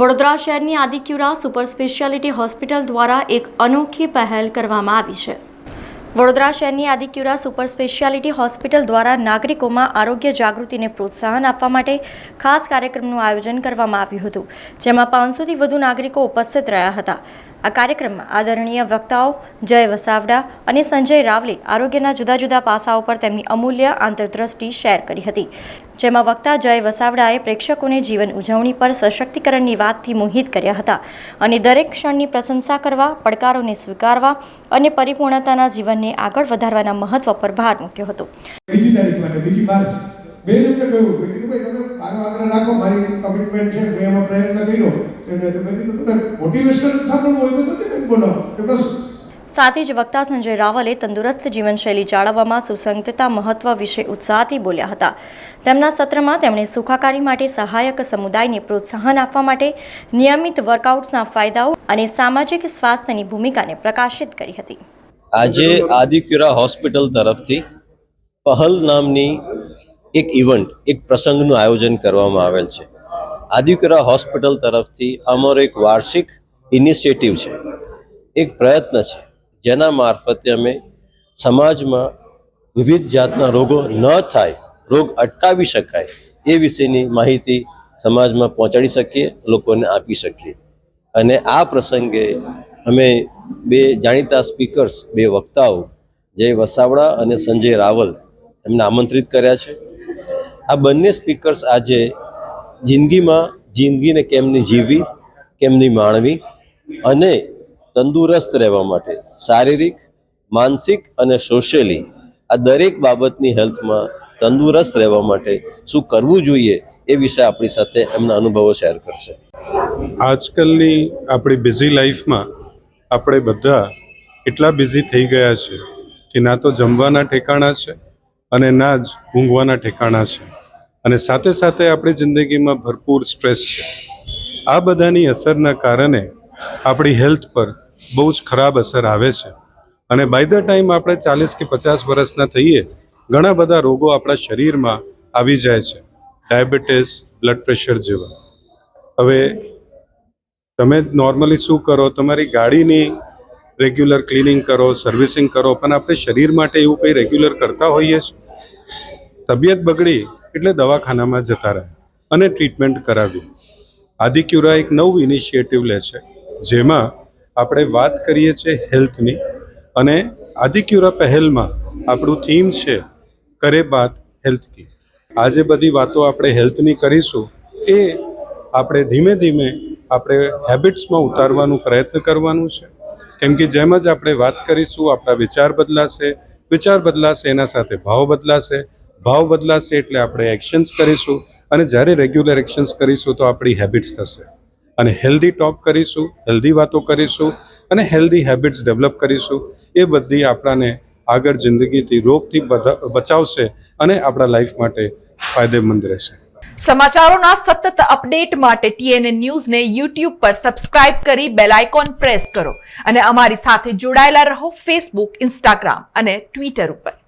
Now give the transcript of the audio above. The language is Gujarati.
વડોદરા શહેરની આદિક્યુરા સુપર સ્પેશિયાલિટી હોસ્પિટલ દ્વારા એક અનોખી પહેલ કરવામાં આવી છે। વડોદરા શહેરની આદિક્યુરા સુપર સ્પેશિયાલિટી હોસ્પિટલ દ્વારા નાગરિકોમાં આરોગ્ય જાગૃતિને પ્રોત્સાહન આપવા માટે ખાસ કાર્યક્રમનું આયોજન કરવામાં આવ્યું હતું, જેમાં 500થી વધુ નાગરિકો ઉપસ્થિત રહ્યા હતા। આ કાર્યક્રમમાં આદરણીય વક્તાઓ જય વસાવડા અને સંજય રાવલે આરોગ્યના જુદા જુદા પાસાઓ પર તેમની અમૂલ્ય આંતરદ્રષ્ટિ શેર કરી હતી, જેમાં વક્તા જય વસાવડાએ પ્રેક્ષકોને જીવન ઉજવણી પર સશક્તિકરણની વાતથી મોહિત કર્યા હતા અને દરેક ક્ષણની પ્રશંસા કરવા, પડકારોને સ્વીકારવા અને પરિપૂર્ણતાના જીવનને આગળ વધારવાના મહત્વ પર ભાર મૂક્યો હતો। બીજી તારીખ માટે બીજી માર્ચ બે જણને કહ્યું, મેં કીધું ભાઈ તમે મારો આગ્રહ રાખો, મારી કમિટમેન્ટ છે, મેં એમાં પ્રયત્ન કર્યો, મેં કીધું તમે મોટિવેશન સાંભળવું હોય તો સત્યમેન બોલો કે બસ। સાથે જ વક્તા સંજય રાવલે તંદુરસ્ત જીવનશૈલી જાળવવામાં સુસંગતતા મહત્વ વિશે ઉત્સાહથી બોલ્યા હતા। તેમના સત્રમાં તેમણે સુખાકારી માટે સહાયક સમુદાયને પ્રોત્સાહન આપવા માટે નિયમિત વર્કઆઉટ્સના ફાયદાઓ અને સામાજિક સ્વાસ્થ્યની ભૂમિકાને પ્રકાશિત કરી હતી। આજે આદિક્યુરા હોસ્પિટલ તરફથી પહલ નામની એક ઇવેન્ટ, એક પ્રસંગનું આયોજન કરવામાં આવેલ છે। આદિક્યુરા હોસ્પિટલ તરફથી અમારો એક વાર્ષિક ઇનિશિયેટિવ છે, એક પ્રયત્ન છે, જેના મારફતે અમે સમાજમાં વિવિધ જાતના રોગો ન થાય, રોગ અટકાવી શકાય એ વિશેની માહિતી સમાજમાં પહોંચાડી શકીએ, લોકોને આપી શકીએ। અને આ પ્રસંગે અમે બે જાણીતા સ્પીકર્સ, બે વક્તાઓ જય વસાવડા અને સંજય રાવલ એમને આમંત્રિત કર્યા છે। આ બંને સ્પીકર્સ આજે જિંદગીને કેમની જીવવી, કેમની માણવી અને તંદુરસ્ત રહેવા માટે શારીરિક, માનસિક અને સોશિયલી આ દરેક બાબતની હેલ્થમાં તંદુરસ્ત રહેવા માટે શું કરવું જોઈએ એ વિશે આપણી સાથે એમના અનુભવો શેર કરશે। આજકાલની આપણી બિઝી લાઈફમાં આપણે બધા એટલા બિઝી થઈ ગયા છે કે ના તો જમવાના ઠેકાણા છે અને ના જ ઊંઘવાના ઠેકાણા છે, અને સાથે સાથે આપણી જિંદગીમાં ભરપૂર સ્ટ્રેસ છે। આ બધાની અસરના કારણે આપણી હેલ્થ પર બહુ જ ખરાબ અસર આવે છે, અને બાય ધ ટાઈમ આપણે 40 કે 50 વર્ષના થઈએ, ઘણા બધા રોગો આપણા શરીરમાં આવી જાય છે, ડાયાબિટીસ, બ્લડ પ્રેશર જેવા। હવે તમે નોર્મલી શું કરો, તમારી ગાડીની રેગ્યુલર ક્લિનિંગ કરો, સર્વિસિંગ કરો, પણ આપણે શરીર માટે એવું કંઈ રેગ્યુલર કરતા હોઈએ છીએ? તબિયત બગડી એટલે દવાખાનામાં જતા રહ્યા અને ટ્રીટમેન્ટ કરાવી। આદિક્યુરા એક નવું ઇનિશિયેટિવ લે છે, જેમાં આપણે વાત કરીએ છીએ હેલ્થની, અને આદિક્યુરા પહેલમાં આપણું થીમ છે કરે બાત હેલ્થ કી। આજે બધી વાતો આપણે હેલ્થની કરીશું, એ આપણે ધીમે ધીમે આપણે હેબિટ્સમાં ઉતારવાનું પ્રયત્ન કરવાનું છે, કેમ કે જેમ જ આપણે વાત કરીશું આપણા વિચાર બદલાશે, વિચાર બદલાશે એના સાથે ભાવ બદલાશે, ભાવ બદલાશે એટલે આપણે એક્શન્સ કરીશું, અને જ્યારે રેગ્યુલર એક્શન્સ કરીશું તો આપણી હેબિટ્સ થશે, અને હેલ્ધી ટોક કરીશું, હેલ્ધી વાતો કરીશું અને હેલ્ધી હેબિટ્સ ડેવલપ કરીશું। એ બધી આપણાને આગળ જિંદગીથી રોગથી બચાવશે અને આપણા લાઈફ માટે ફાયદેમંદ રહેશે। સમાચારોના સતત અપડેટ માટે TNN ન્યૂઝને YouTube પર સબસ્ક્રાઇબ કરી બેલ આઇકોન પ્રેસ કરો અને અમારી સાથે જોડાયેલા રહો Facebook, Instagram અને Twitter ઉપર।